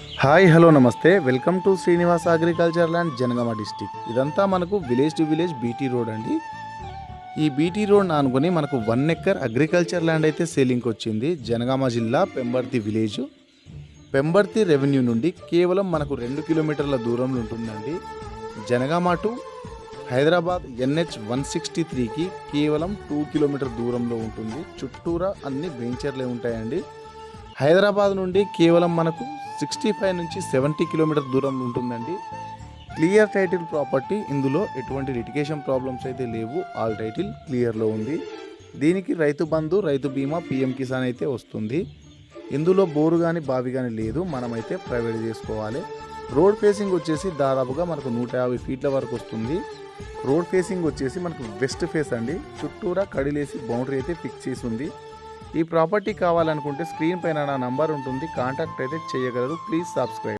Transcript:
Hi hello నమస్తే welcome to Srinivas agriculture land Jangaon district. ఇదంతా మనకు village to village BT road అండి. ఈ బీటీ రోడ్ ఆనుకొని మనకు 1 ఎకర్ అగ్రికల్చర్ ల్యాండ్ అయితే సేలింగ్కి వచ్చింది. జనగామ జిల్లా పెంబర్తి విలేజ్. పెంబర్తి రెవెన్యూ నుండి కేవలం మనకు 2 కిలోమీటర్ల దూరంలో ఉంటుందండి. జనగామ టు హైదరాబాద్ NH 163కి కేవలం 2 కిలోమీటర్ దూరంలో ఉంటుంది. చుట్టూరా అన్ని వెంచర్లే ఉంటాయండి. హైదరాబాద్ నుండి కేవలం మనకు 65 నుంచి 70 కిలోమీటర్ దూరంలో ఉంటుందండి. Clear title property. ఇందులో ఎటువంటి లిటిగేషన్ ప్రాబ్లమ్స్ అయితే లేవు. ఆల్ టైటిల్ క్లియర్లో ఉంది. దీనికి రైతు బంధు, రైతు బీమా, PM కిసాన్ అయితే వస్తుంది. ఇందులో బోరు కానీ బావి కానీ లేదు. మనమైతే ప్రైవేట్ చేసుకోవాలి. రోడ్ ఫేసింగ్ వచ్చేసి దాదాపుగా మనకు 150 ఫీట్ల వరకు వస్తుంది. రోడ్ ఫేసింగ్ వచ్చేసి మనకు వెస్ట్ ఫేస్ అండి. చుట్టూరా కడిలేసి బౌండరీ అయితే ఫిక్స్ చేసి ఉంది. ఈ ప్రాపర్టీ కావాలనుకుంటే స్క్రీన్ పైన నా నంబర్ ఉంటుంది, కాంటాక్ట్ అయితే చేయగలరు. Please subscribe.